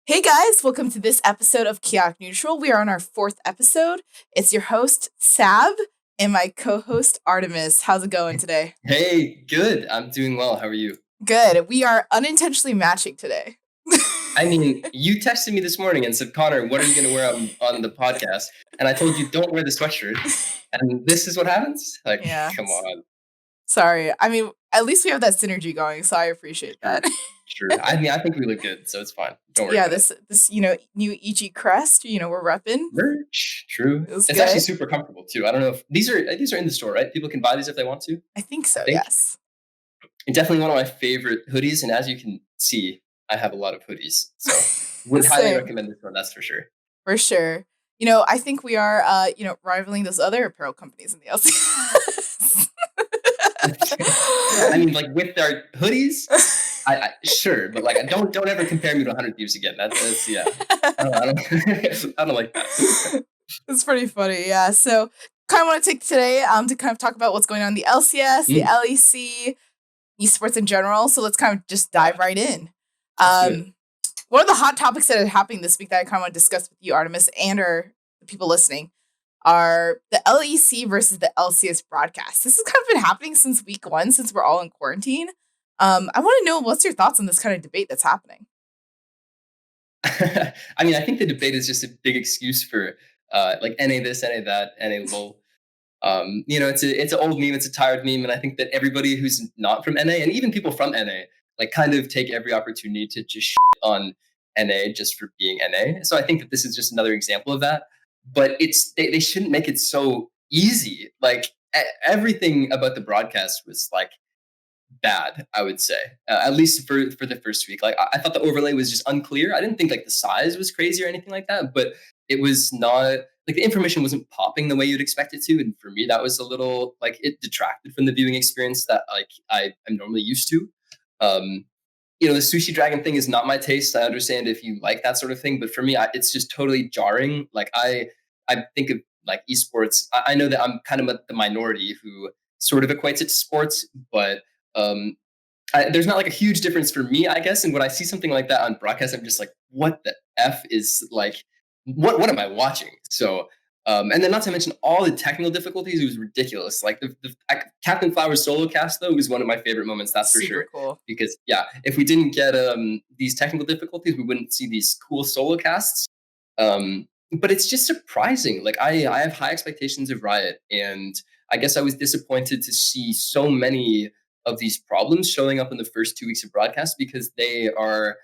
Hey guys, welcome to this episode of Chaotic Neutral. We are on our fourth episode. It's your host, Sab, and my co-host, Artemis. How's it going today? Hey, good. I'm doing well. How are you? Good. We are unintentionally matching today. I mean, you texted me this morning and said, Connor, what are you going to wear on the podcast? And I told you, don't wear the sweatshirt. And this is what happens? Like, Yeah. come on. Sorry. I mean, at least we have that synergy going, so I appreciate that. True. I mean, I think we look good, so it's fine. Don't worry Yeah, about it. this new EG crest, we're repping. Merch. True. It's It's good. actually super comfortable too. I don't know if these are in the store, right? People can buy these if they want to. I think so, I think. yes. Definitely one of my favorite hoodies, and as you can see, I have a lot of hoodies. So would highly Same. recommend this one, that's for sure. For sure. I think we are rivaling those other apparel companies in the LCS. I mean, like with our hoodies, I sure, but like don't ever compare me to 100 Thieves again. That's yeah. I don't, I don't like that. It's pretty funny, yeah. So kind of want to take today to kind of talk about what's going on in the LCS, the LEC, esports in general. So let's kind of just dive right in. Let's do it. One of the hot topics that are happening this week that I kind of want to discuss with you, Artemis, and or the people listening, are the LEC versus the LCS broadcast. This has kind of been happening since week one, since we're all in quarantine. I want to know what's your thoughts on this kind of debate that's happening. I mean, I think the debate is just a big excuse for like NA this, NA that, NA lol. It's an old meme, it's a tired meme, and I think that everybody who's not from NA and even people from NA like kind of take every opportunity to just shit on NA just for being NA. So I think that this is just another example of that. But they shouldn't make it so easy. Like everything about the broadcast was like bad, I would say, at least for the first week. Like I thought the overlay was just unclear. I didn't think like the size was crazy or anything like that, but it was not like the information wasn't popping the way you'd expect it to. And for me, that was a little like it detracted from the viewing experience that like I am normally used to. Um, the sushi dragon thing is not my taste. I understand if you like that sort of thing, but for me, it's just totally jarring. Like I think of like esports. I know that I'm kind of the minority who sort of equates it to sports, but um, there's not like a huge difference for me, I guess. And when I see something like that on broadcast, I'm just like, what the f is like? What am I watching? So. And then not to mention all the technical difficulties, it was ridiculous. Like the Captain Flowers solo cast, though, was one of my favorite moments, that's for Super sure. cool. Because, yeah, if we didn't get these technical difficulties, we wouldn't see these cool solo casts. But it's just surprising. Like, I have high expectations of Riot, and I guess I was disappointed to see so many of these problems showing up in the first 2 weeks of broadcast because they are,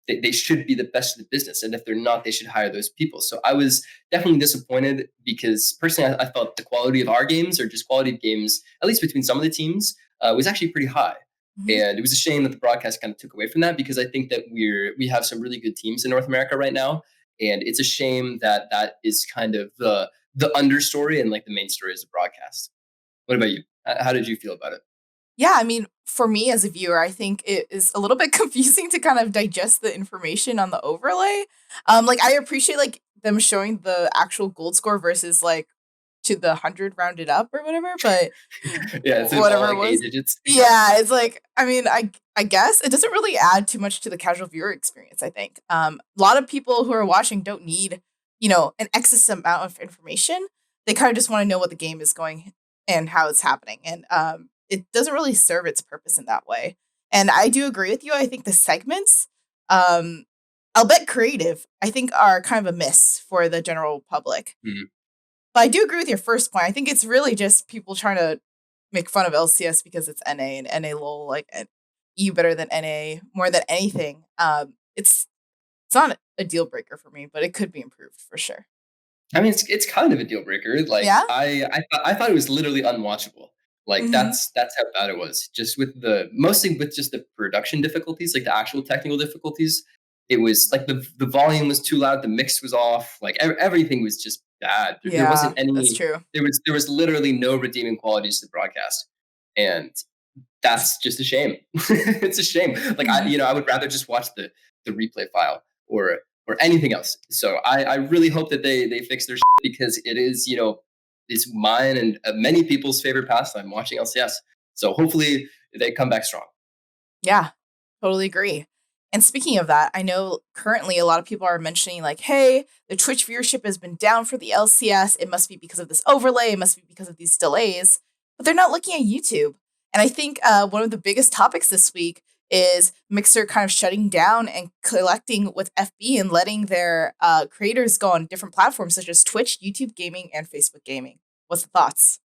they should be the best in the business. And if they're not, they should hire those people. So I was definitely disappointed because personally, I felt the quality of our games or just quality of games, at least between some of the teams, was actually pretty high. Mm-hmm. And it was a shame that the broadcast kind of took away from that because I think that we have some really good teams in North America right now. And it's a shame that that is kind of the understory and like the main story is the broadcast. What about you? How did you feel about it? Yeah, I mean, for me as a viewer, I think it is a little bit confusing to kind of digest the information on the overlay. Like I appreciate like them showing the actual gold score versus like to the 100 rounded up or whatever, but yeah, it's whatever all it like was. digits. Yeah, it's like I mean, I guess it doesn't really add too much to the casual viewer experience, I think. A lot of people who are watching don't need, an excess amount of information. They kind of just want to know what the game is going and how it's happening. And it doesn't really serve its purpose in that way. And I do agree with you. I think the segments, albeit creative, I think are kind of a miss for the general public. Mhm. But I do agree with your first point. I think it's really just people trying to make fun of LCS because it's NA and NA lol, like EU better than NA more than anything. It's not a deal breaker for me, but it could be improved for sure. I mean, it's kind of a deal breaker. Like Yeah. I thought it was literally unwatchable. Like Hmm. that's how bad it was. Just with mostly with just the production difficulties, like the actual technical difficulties. It was like the volume was too loud, the mix was off, like everything was just bad. There Yeah, wasn't that's any. true. There was literally no redeeming qualities to the broadcast, and that's just a shame. It's a shame. Like Mhm. I would rather just watch the replay file or anything else. So I really hope that they fix their shit because it is it's mine and many people's favorite pastime watching LCS. So hopefully they come back strong. Yeah, totally agree. And speaking of that, I know currently a lot of people are mentioning like, hey, the Twitch viewership has been down for the LCS. It must be because of this overlay. It must be because of these delays. But they're not looking at YouTube. And I think one of the biggest topics this week is Mixer kind of shutting down and collecting with FB and letting their creators go on different platforms such as Twitch, YouTube Gaming, and Facebook Gaming. What's the thoughts?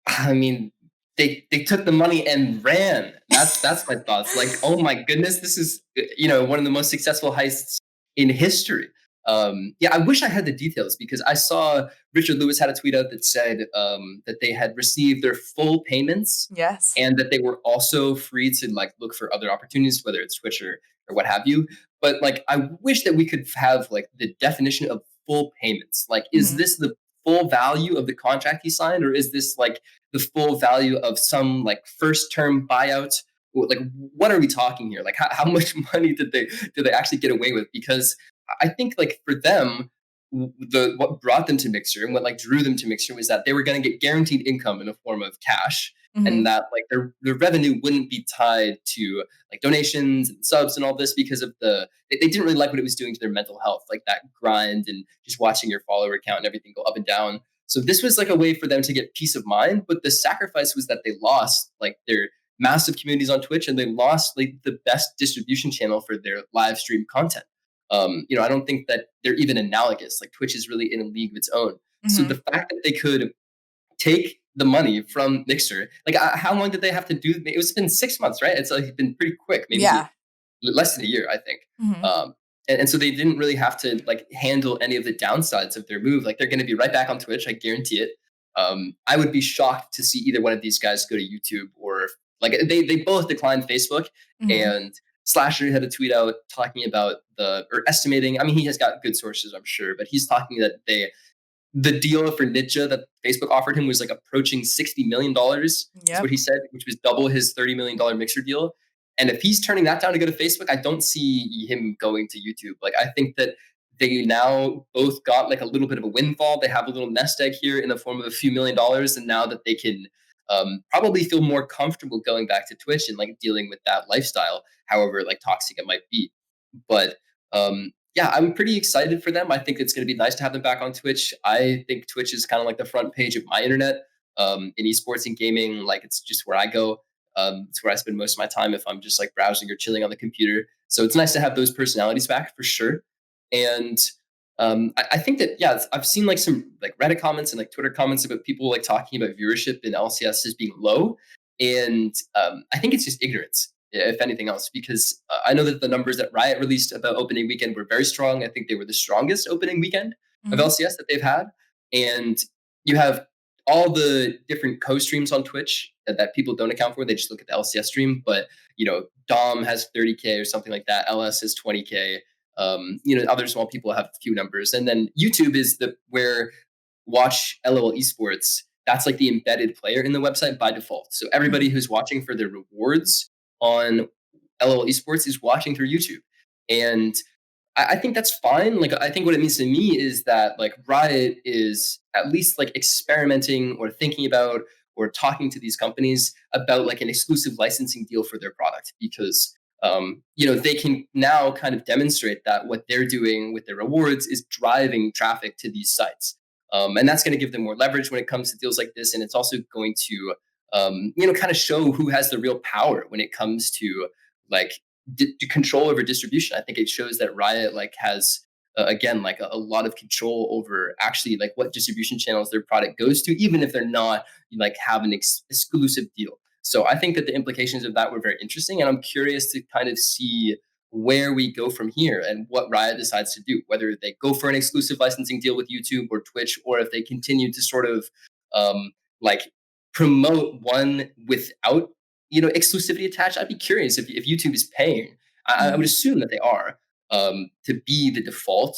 I mean, they took the money and ran. That's my thoughts. Like, oh my goodness, this is one of the most successful heists in history. Yeah, I wish I had the details because I saw Richard Lewis had a tweet out that said that they had received their full payments Yes. and that they were also free to like look for other opportunities, whether it's Twitch or what have you. But like, I wish that we could have like the definition of full payments. Like, is Hmm. this the full value of the contract he signed, or is this like the full value of some like first term buyout? Like, what are we talking here? Like, how much money did they actually get away with? Because I think like for them, the what brought them to Mixer and what like drew them to Mixer was that they were going to get guaranteed income in the form of cash, Hmm. and that like their revenue wouldn't be tied to like donations and subs and all this because of they didn't really like what it was doing to their mental health, like that grind and just watching your follower count and everything go up and down. So this was like a way for them to get peace of mind, but the sacrifice was that they lost like their massive communities on Twitch and they lost like the best distribution channel for their live stream content. I don't think that they're even analogous. Like Twitch is really in a league of its own. So Hmm. the fact that they could take the money from Mixer, like how long did they have to do? It was been 6 months, right? It's like been pretty quick, maybe Yeah. less than a year, I think. Hmm. And so they didn't really have to like handle any of the downsides of their move. Like they're going to be right back on Twitch, I guarantee it. I would be shocked to see either one of these guys go to YouTube or like they both declined Facebook. Hmm. And Slasher had a tweet out talking about or estimating. I mean, he has got good sources, I'm sure, but he's talking that the deal for Ninja that Facebook offered him was like approaching $60 million, is what Yep. he said, which was double his $30 million Mixer deal. And if he's turning that down to go to Facebook, I don't see him going to YouTube. Like I think that they now both got like a little bit of a windfall. They have a little nest egg here in the form of a few $1 million, and now that they can probably feel more comfortable going back to Twitch and like dealing with that lifestyle, however like toxic it might be. But yeah, I'm pretty excited for them. I think it's going to be nice to have them back on Twitch. I think Twitch is kind of like the front page of my internet in esports and gaming. Like it's just where I go. It's where I spend most of my time if I'm just like browsing or chilling on the computer. So it's nice to have those personalities back for sure. And I think that yeah, I've seen like some like Reddit comments and like Twitter comments about people like talking about viewership in LCS as being low, and I think it's just ignorance if anything else, because I know that the numbers that Riot released about opening weekend were very strong. I think they were the strongest opening weekend of Hmm. LCS that they've had. And you have all the different co-streams on Twitch that people don't account for. They just look at the LCS stream. But, Dom has 30K or something like that. LS is 20K. Other small people have a few numbers. And then YouTube is where watch LOL Esports, that's like the embedded player in the website by default. So everybody Hmm. who's watching for their rewards on LOL Esports is watching through YouTube. And I think that's fine. Like, I think what it means to me is that like Riot is at least like experimenting or thinking about or talking to these companies about like an exclusive licensing deal for their product because they can now kind of demonstrate that what they're doing with their rewards is driving traffic to these sites. And that's going to give them more leverage when it comes to deals like this. And it's also going to, kind of show who has the real power when it comes to like control over distribution. I think it shows that Riot like has again like a lot of control over actually like what distribution channels their product goes to, even if they're not like have an exclusive deal. So I think that the implications of that were very interesting, and I'm curious to kind of see where we go from here and what Riot decides to do, whether they go for an exclusive licensing deal with YouTube or Twitch, or if they continue to sort of like promote one without exclusivity attached. I'd be curious if YouTube is paying. I would Hmm. assume that they are to be the default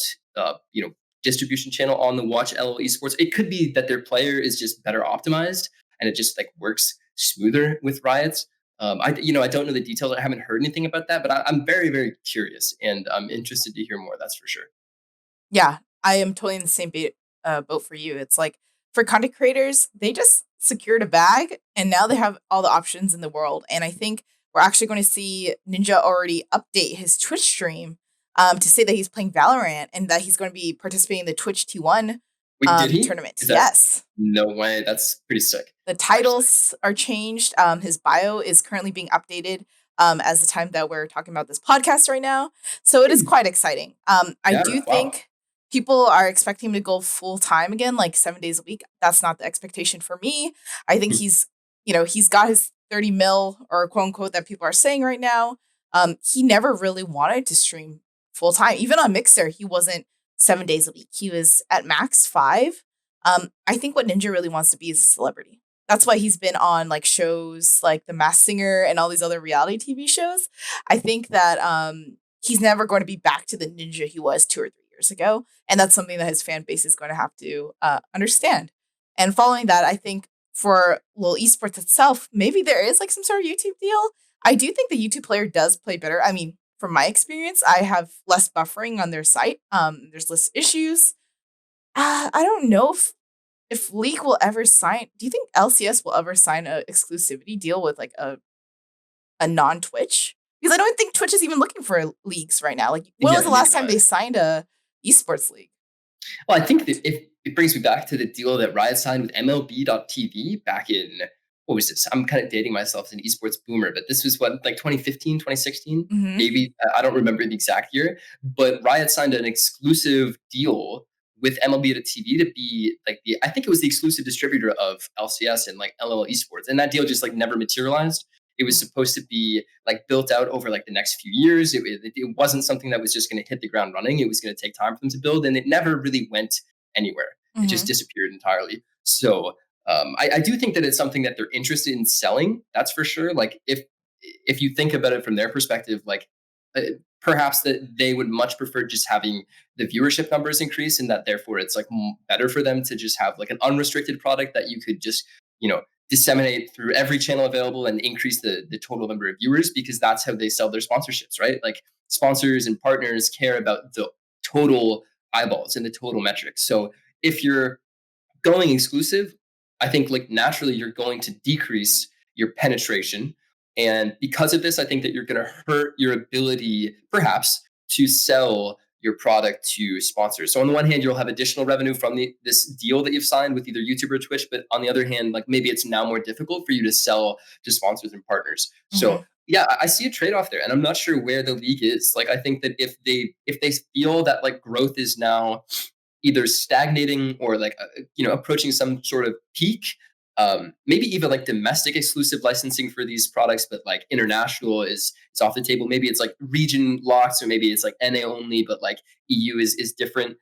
distribution channel on the Watch LOL Esports. It could be that their player is just better optimized and it just like works smoother with Riots. I don't know the details. I haven't heard anything about that, but I'm very very curious and I'm interested to hear more. That's for sure. Yeah, I am totally in the same boat for you. It's like for content creators, they just secured a bag and now they have all the options in the world. And I think we're actually going to see Ninja already update his Twitch stream to say that he's playing Valorant and that he's going to be participating in the Twitch T1 Wait, did he? tournament. Is that Yes. no way? That's pretty sick, The actually. titles are changed. His bio is currently being updated as the time that we're talking about this podcast right now. So it is quite exciting. I Yeah. do Wow. think people are expecting him to go full time again, like 7 days a week. That's not the expectation for me. I think he's got his 30 mil or quote unquote that people are saying right now. He never really wanted to stream full time. Even on Mixer, he wasn't 7 days a week. He was at max 5. I think what Ninja really wants to be is a celebrity. That's why he's been on like shows like The Masked Singer and all these other reality TV shows. I think that he's never going to be back to the ninja he was 2 or 3 years ago, and that's something that his fan base is going to have to understand. And following that, I think for Lil Esports itself, maybe there is like some sort of YouTube deal. I do think the YouTube player does play better. I mean, from my experience, I have less buffering on their site. There's less issues. I don't know if League will ever sign. Do you think LCS will ever sign a exclusivity deal with like a non Twitch? Because I don't think Twitch is even looking for leagues right now. Like, when was Yeah, the neither last do time I. they signed a esports league? Well, I think that if it brings me back to the deal that Riot signed with MLB.TV back in, what was this? I'm kind of dating myself as an esports boomer, but this was what, like 2015, 2016, Mm-hmm. maybe. I don't remember the exact year, but Riot signed an exclusive deal with MLB.TV to be like I think it was the exclusive distributor of LCS and like LOL Esports. And that deal just like never materialized. It was supposed to be like built out over like the next few years. It wasn't something that was just going to hit the ground running. It was going to take time for them to build, and it never really went anywhere. It Mm-hmm. just disappeared entirely. So I do think that it's something that they're interested in selling. That's for sure. Like if you think about it from their perspective, like uh, perhaps that they would much prefer just having the viewership numbers increase, and that therefore it's like better for them to just have like an unrestricted product that you could just disseminate through every channel available and increase the total number of viewers, because that's how they sell their sponsorships, right? Like sponsors and partners care about the total eyeballs and the total metrics. So if you're going exclusive, I think like naturally you're going to decrease your penetration. And because of this, I think that you're going to hurt your ability, perhaps, to sell your product to sponsors. So on the one hand, you'll have additional revenue from this deal that you've signed with either YouTube or Twitch, but on the other hand, like maybe it's now more difficult for you to sell to sponsors and partners. Mm-hmm. So yeah, I see a trade-off there, and I'm not sure where the league is. Like I think that if they feel that like growth is now either stagnating or like approaching some sort of peak, maybe even like domestic exclusive licensing for these products, but like international is off the table. Maybe it's like region locked, or maybe it's like NA only, but like EU is different.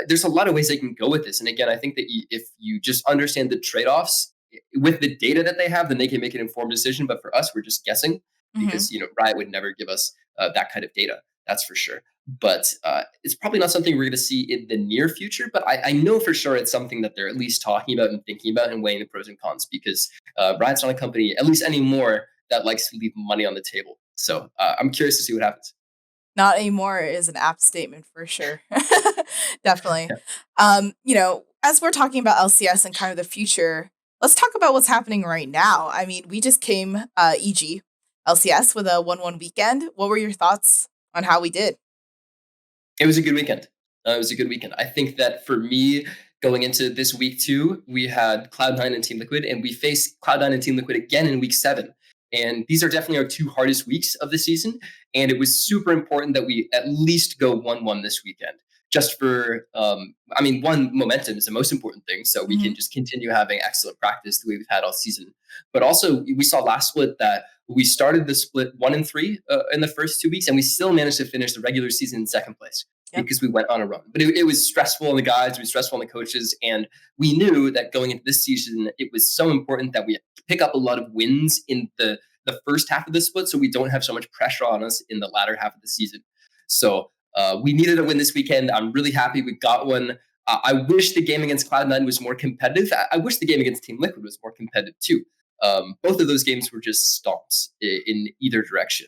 There's a lot of ways they can go with this, and again, I think that if you just understand the trade-offs with the data that they have, then they can make an informed decision. But for us, we're just guessing, Mm-hmm. because Riot would never give us that kind of data. That's for sure. But it's probably not something we're going to see in the near future. But I know for sure it's something that they're at least talking about and thinking about and weighing the pros and cons, because Riot's not a company, at least anymore, that likes to leave money on the table. So I'm curious to see what happens. Not anymore is an apt statement for sure. Definitely. Yeah. As we're talking about LCS and kind of the future, let's talk about what's happening right now. I mean, we just came EG LCS with a 1-1 weekend. What were your thoughts on how we did? It was a good weekend. It was a good weekend. I think that for me, going into this week two, we had Cloud9 and Team Liquid, and we faced Cloud9 and Team Liquid again in week seven. And these are definitely our two hardest weeks of the season. And it was super important that we at least go 1-1 this weekend. Just for, one, momentum is the most important thing. So we Mm-hmm. can just continue having excellent practice the way we've had all season. But also, we saw last split that we started the split 1-3 in the first 2 weeks, and we still managed to finish the regular season in second place Yep. because we went on a run. But it was stressful on the guys, it was stressful on the coaches, and we knew that going into this season, it was so important that we pick up a lot of wins in the first half of the split, so we don't have so much pressure on us in the latter half of the season. So we needed a win this weekend. I'm really happy we got one. I wish the game against Cloud9 was more competitive. I wish the game against Team Liquid was more competitive too. Both of those games were just stomps in either direction.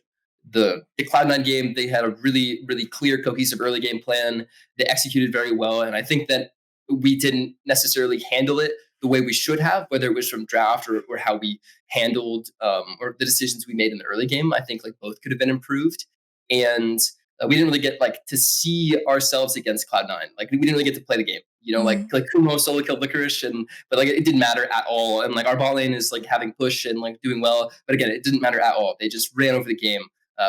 The Cloud9 game, they had a really, really clear, cohesive early game plan. They executed very well, and I think that we didn't necessarily handle it the way we should have, whether it was from draft or how we handled or the decisions we made in the early game. I think like both could have been improved, and we didn't really get like to see ourselves against Cloud9. Like we didn't really get to play the game. You know, Mm-hmm. like Kumo solo killed Licorice, and but like it didn't matter at all. And like our bot lane is like having push and like doing well, but again, it didn't matter at all. They just ran over the game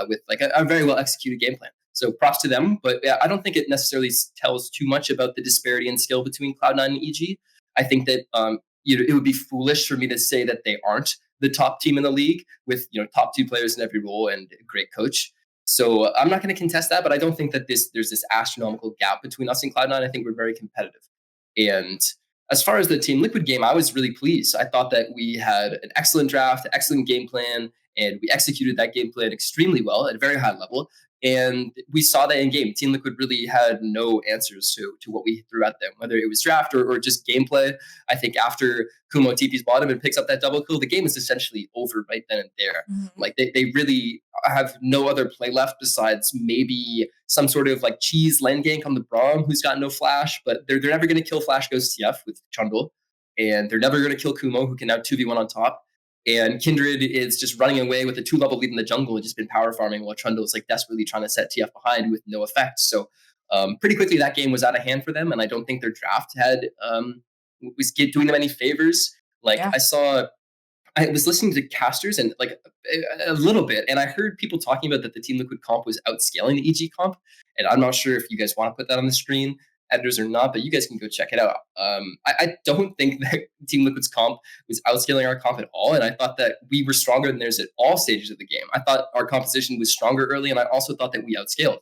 with like a very well executed game plan. So props to them, but yeah, I don't think it necessarily tells too much about the disparity in skill between Cloud9 and EG. I think that it would be foolish for me to say that they aren't the top team in the league with top two players in every role and a great coach. So I'm not going to contest that, but I don't think that there's this astronomical gap between us and Cloud9. I think we're very competitive. And as far as the Team Liquid game, I was really pleased. I thought that we had an excellent draft, excellent game plan, and we executed that game plan extremely well at a very high level. And we saw that in game. Team Liquid really had no answers to what we threw at them, whether it was draft or just gameplay. I think after Kumo TP's bottom and picks up that double kill, the game is essentially over right then and there. Mm-hmm. Like they really have no other play left besides maybe some sort of like cheese lane gank on the Braum who's got no flash, but they're never going to kill Flash Ghost TF with Trundle, and they're never going to kill Kumo who can now 2v1 on top. And Kindred is just running away with a 2-level lead in the jungle and just been power farming while Trundle is like desperately trying to set TF behind with no effect. So pretty quickly that game was out of hand for them, and I don't think their draft had was doing them any favors. Like Yeah. I was listening to casters and like a little bit, and I heard people talking about that the Team Liquid comp was outscaling the EG comp, and I'm not sure if you guys want to put that on the screen, editors or not, but you guys can go check it out. I don't think that Team Liquid's comp was outscaling our comp at all, and I thought that we were stronger than theirs at all stages of the game. I thought our composition was stronger early, and I also thought that we outscaled,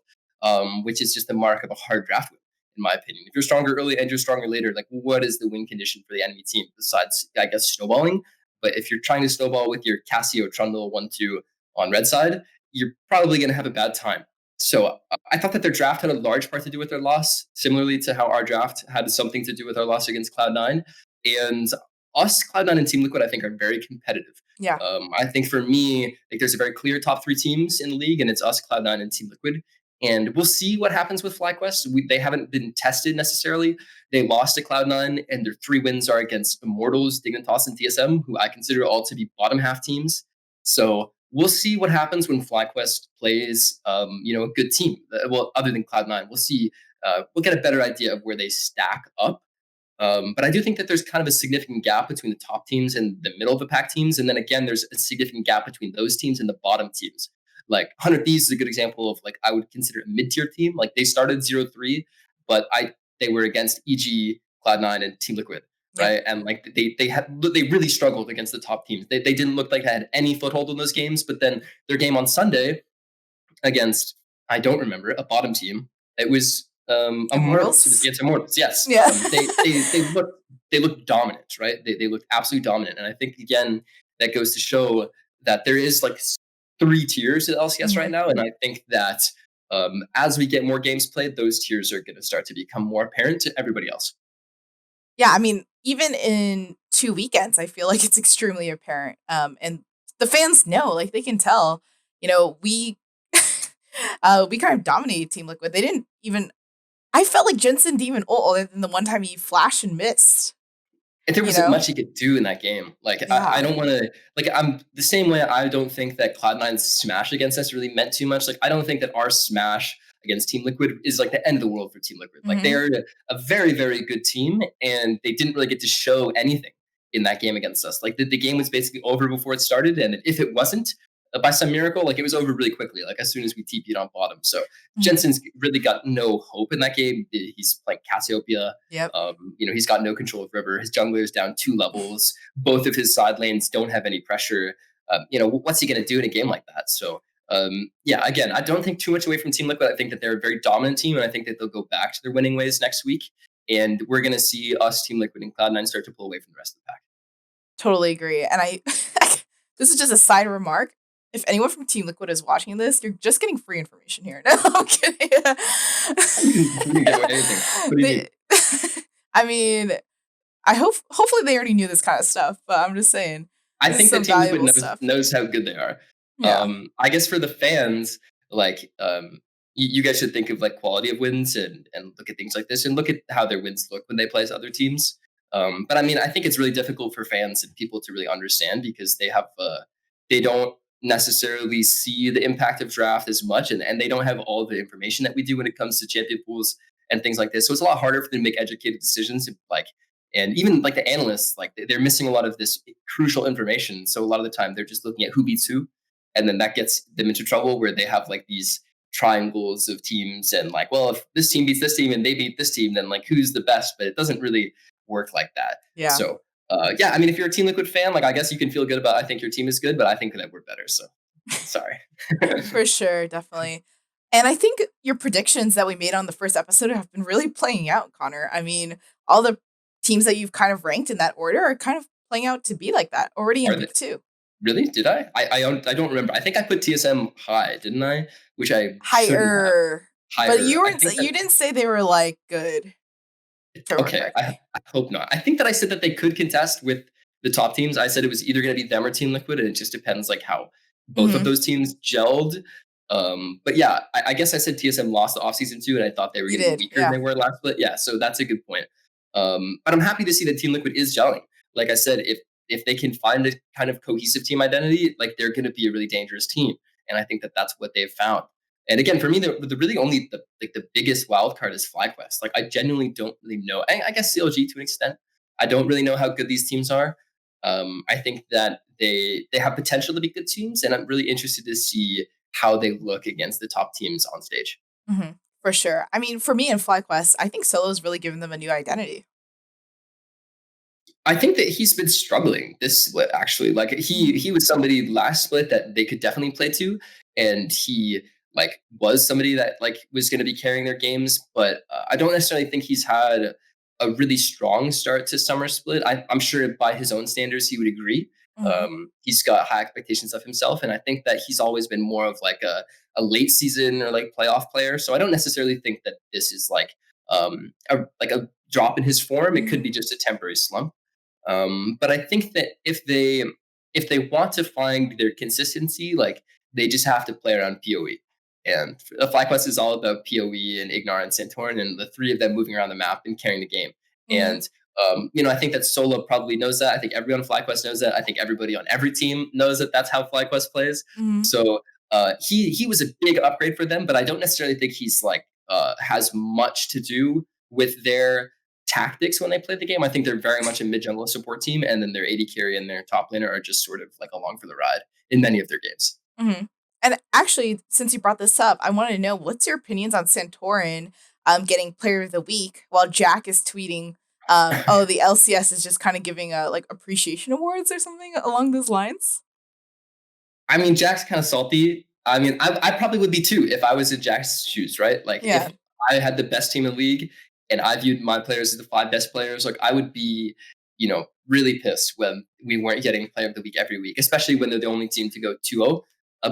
which is just the mark of a hard draft win, in my opinion. If you're stronger early and you're stronger later, like what is the win condition for the enemy team besides, I guess, snowballing? But if you're trying to snowball with your Cassio Trundle 1-2 on red side, you're probably going to have a bad time. So I thought that their draft had a large part to do with their loss, similarly to how our draft had something to do with our loss against Cloud9. And us, Cloud9 and Team Liquid, I think are very competitive. Yeah. I think for me, like there's a very clear top three teams in the league, and it's us, Cloud9, and Team Liquid. And we'll see what happens with FlyQuest. They haven't been tested necessarily. They lost to Cloud9, and their 3 wins are against Immortals, Dignitas, and TSM, who I consider all to be bottom half teams. So we'll see what happens when FlyQuest plays, a good team. Well, other than Cloud9, we'll see. We'll get a better idea of where they stack up. But I do think that there's kind of a significant gap between the top teams and the middle of the pack teams. And then again, there's a significant gap between those teams and the bottom teams. Like 100 Thieves is a good example of like I would consider a mid-tier team. Like they started 0-3, but they were against EG, Cloud9, and Team Liquid, right? And like they really struggled against the top teams. They didn't look like they had any foothold in those games. But then their game on Sunday against, I don't remember, a bottom team, it was Immortals. It was against Immortals. Yes. Yeah. They looked dominant, right? They looked absolutely dominant, and I think again that goes to show that there is like 3 tiers at LCS right now, and I think that as we get more games played, those tiers are going to start to become more apparent to everybody else. Yeah, I mean, even in 2 weekends, I feel like it's extremely apparent. And the fans know, like they can tell, we we kind of dominated Team Liquid. They didn't even. I felt like Jensen didn't even ult other than the one time he flashed and missed. And there wasn't much he could do in that game. Like, Yeah. I don't want to, like, I'm the same way. I don't think that Cloud9's smash against us really meant too much. Like, I don't think that our smash against Team Liquid is like the end of the world for Team Liquid. Like, they're a very, very good team, and they didn't really get to show anything in that game against us. Like, the game was basically over before it started, and if it wasn't, by some miracle, like it was over really quickly, like as soon as we TP'd on bottom. So Jensen's really got no hope in that game. He's playing Cassiopeia. Yep. He's got no control of River. His jungler is down 2 levels. Both of his side lanes don't have any pressure. What's he going to do in a game like that? So again, I don't think too much away from Team Liquid. I think that they're a very dominant team, and I think that they'll go back to their winning ways next week. And we're going to see us, Team Liquid and Cloud9, start to pull away from the rest of the pack. Totally agree. And this is just a side remark. If anyone from Team Liquid is watching this, you're just getting free information here. No, I'm kidding. You can get away with anything. What do you mean? I mean, hopefully they already knew this kind of stuff, but I'm just saying. I think that Team Liquid knows how good they are. Yeah. I guess for the fans, like you guys should think of like quality of wins and look at things like this and look at how their wins look when they play as other teams. But I mean, I think it's really difficult for fans and people to really understand because they don't necessarily see the impact of draft as much, and they don't have all the information that we do when it comes to champion pools and things like this. So it's a lot harder for them to make educated decisions. Like, and even like the analysts, like they're missing a lot of this crucial information. So a lot of the time they're just looking at who beats who, and then that gets them into trouble where they have like these triangles of teams and like, well, if this team beats this team and they beat this team, then like who's the best? But it doesn't really work like that. Yeah. So yeah, I mean, if you're a Team Liquid fan, like I guess you can feel good about. I think your team is good, but I think that we're better. So sorry. For sure, definitely. And I think your predictions that we made on the first episode have been really playing out, Connor. I mean, all the teams that you've kind of ranked in that order are kind of playing out to be like that already in Are they, week 2. really? Did I? I don't remember. I think I put TSM high, didn't I? Which I shouldn't have. Higher. But Higher. you I weren't think that, you didn't say they were like good, if I remember okay. correctly. I hope not. I think that I said that they could contest with the top teams. I said it was either going to be them or Team Liquid, and it just depends like how both of Mhm. those teams gelled. But yeah, I guess I said TSM lost the offseason too, and I thought they were You going to be did. weaker than Yeah. they were last split. Yeah, so that's a good point. But I'm happy to see that Team Liquid is gelling. Like I said, if they can find a kind of cohesive team identity, like they're going to be a really dangerous team, and I think that that's what they've found. And again, for me, the really only the biggest wild card is FlyQuest. Like I genuinely don't really know. I guess CLG to an extent. I don't really know how good these teams are. I think that they have potential to be good teams, and I'm really interested to see how they look against the top teams on stage. Mhm. For sure. I mean, for me in FlyQuest, I think Solo's really given them a new identity. I think that he's been struggling this split actually. Like Mhm. he was somebody last split that they could definitely play to, and he like was somebody that like was going to be carrying their games. But I don't necessarily think he's had a really strong start to summer split. I'm sure by his own standards he would agree. Mhm. He's got high expectations of himself, and I think that he's always been more of like a late season or like playoff player. So I don't necessarily think that this is like a drop in his form. It could Mhm. be just a temporary slump. But I think that if they want to find their consistency, like they just have to play around PoE. And FlyQuest is all about PoE and Ignar and Santorin, and the three of them moving around the map and carrying the game. Mhm. And I think that Solo probably knows that. I think everyone on FlyQuest knows that. I think everybody on every team knows that that's how FlyQuest plays. Mhm. So he was a big upgrade for them, but I don't necessarily think he's like has much to do with their tactics when they play the game. I think they're very much a mid jungle support team, and then their AD carry and their top laner are just sort of like along for the ride in many of their games. Mhm. And actually, since you brought this up, I wanted to know what's your opinions on Santorin getting Player of the Week while Jack is tweeting, "Oh, the LCS is just kind of giving a like appreciation awards or something along those lines." I mean, Jack's kind of salty. I mean, I probably would be too if I was in Jack's shoes, right? Like if Yeah. I had the best team in the league and I viewed my players as the five best players, like I would be, really pissed when we weren't getting player of the week every week, especially when they're the only team to go 2-0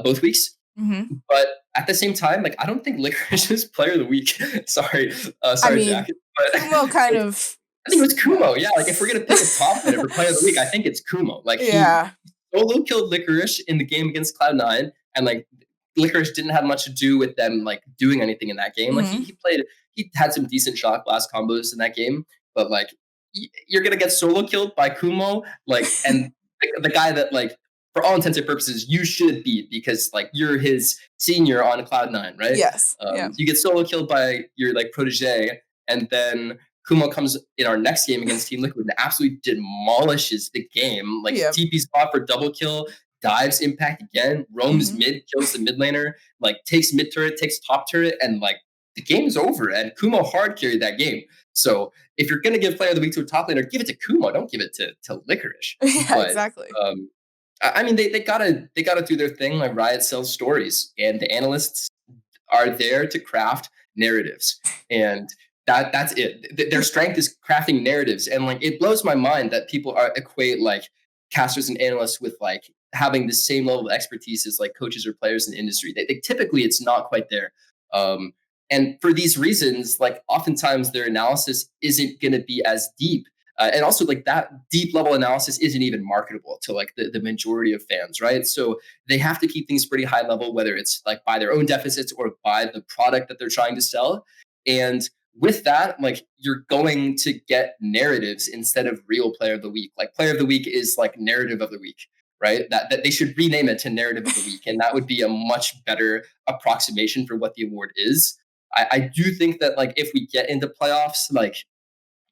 both weeks. Hmm. But at the same time, like I don't think Licorice is player of the week. Sorry, I sorry, Jack. mean, But Kumo kind like, of. I think it was Kumo. Yeah, like if we're gonna pick a top laner for player of the week, I think it's Kumo. Like he Yeah. solo killed Licorice in the game against Cloud9, and like Licorice didn't have much to do with them like doing anything in that game. Like Hmm. he had some decent shot blast combos in that game, but like you're gonna get solo killed by Kumo, like and the guy that like for all intents and purposes you should beat because like you're his senior on Cloud9, right? Yes. Yeah. You get solo killed by your like protege, and then Kumo comes in our next game against Team Liquid and absolutely demolishes the game. Like Yeah. TP spot for double kill, dives impact again, roams Hmm. mid, kills the mid laner, like takes mid turret, takes top turret, and like the game's over. And Kumo hard carried that game. So if you're gonna give player of the week to a top laner, give it to Kumo. Don't give it to Licorice. Yeah. But Exactly. I mean, they gotta do their thing. Like Riot sells stories, and the analysts are there to craft narratives, and that's it. Their strength is crafting narratives, and like it blows my mind that people are equate like casters and analysts with like having the same level of expertise as like coaches or players in the industry. Typically it's not quite there. Um, and for these reasons, like oftentimes their analysis isn't going to be as deep. And also like that deep level analysis isn't even marketable to like the majority of fans, right? So they have to keep things pretty high level, whether it's like by their own deficits or by the product that they're trying to sell. And with that, like you're going to get narratives instead of real player of the week. Like player of the week is like narrative of the week, right? That they should rename it to narrative of the week, and that would be a much better approximation for what the award is. I do think that like if we get into playoffs, like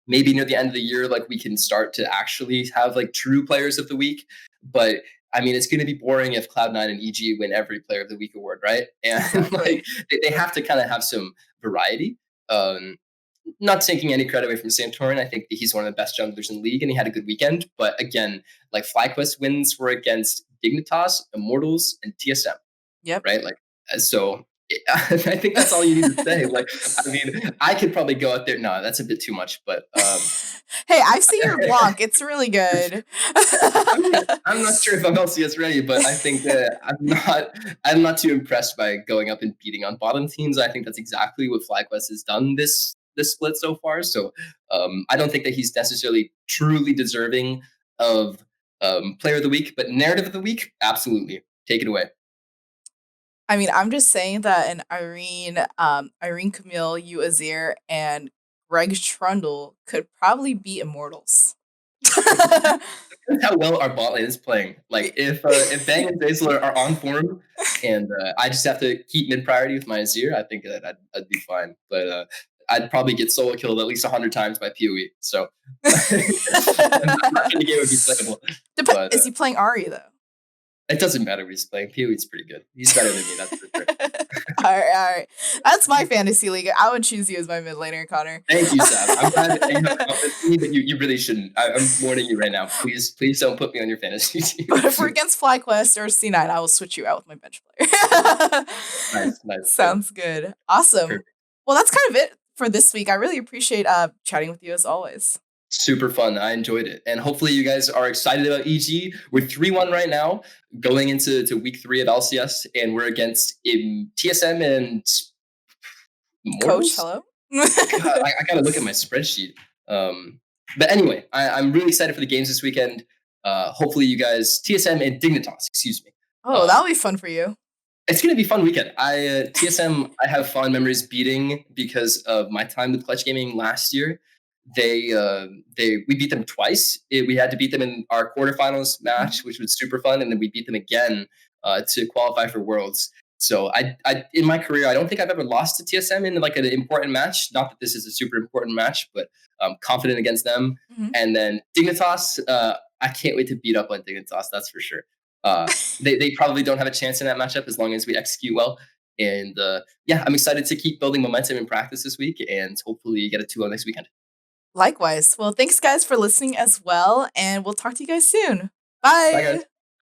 maybe near the end of the year, like we can start to actually have like true players of the week. But I mean, it's going to be boring if Cloud9 and EG win every player of the week award, right? And like Exactly. they have to kind of have some variety. Not taking any credit away from Santorin. I think that he's one of the best junglers in the league and he had a good weekend. But again, like FlyQuest wins were against Dignitas, Immortals, and TSM, Yep. right? Like, so I think that's all you need to say. Like, I mean, I could probably go out there. No, that's a bit too much, but Hey, I've seen your Blanc. It's really good. I'm not sure if I'm LCS ready, but I think that I'm not too impressed by going up and beating on bottom teams. I think that's exactly what FlyQuest has done this split so far. So I don't think that he's necessarily truly deserving of player of the week, but narrative of the week, absolutely. Take it away. I mean, I'm just saying that an Irene Camille, you Azir, and Greg Trundle could probably beat Immortals. How well our bot lane is playing. Like if Bang and Zazler are on form, and I just have to keep mid priority with my Azir, I think that I'd be fine. But I'd probably get solo killed at least 100 times by PoE. So I'm not sure the game would be playable. But Is he playing Ari though? it doesn't matter what he's playing. PoE's pretty good. He's better than me, that's for sure. All right. That's my fantasy league. I would choose you as my mid laner, Connor. Thank you, Sab. I'm glad that you have confidence in me, but you really shouldn't. I'm warning you right now. Please don't put me on your fantasy team. But if we're against FlyQuest or C9, I will switch you out with my bench player. Nice. Sounds good. Awesome. Perfect. Well, that's kind of it for this week. I really appreciate chatting with you as always. Super fun. I enjoyed it. And hopefully you guys are excited about EG. We're 3-1 right now, going into week 3 of LCS, and we're against TSM and Coach, Mortals? hello. God, I gotta look at my spreadsheet. But anyway, I'm really excited for the games this weekend. Hopefully you guys, TSM and Dignitas, excuse me. Oh, that'll be fun for you. It's gonna be a fun weekend. TSM, I have fond memories beating because of my time with Clutch Gaming last year. We beat them twice. We had to beat them in our quarterfinals match, which was super fun, and then we beat them again to qualify for Worlds. So I in my career, I don't think I've ever lost to TSM in like an important match. Not that this is a super important match, but I'm confident against them. Mhm. And then Dignitas, I can't wait to beat up on Dignitas. That's for sure. They probably don't have a chance in that matchup as long as we execute well. And yeah, I'm excited to keep building momentum in practice this week, and hopefully get a 2-0 next weekend. Likewise. Well, thanks guys for listening as well, and we'll talk to you guys soon. Bye, Bye. guys.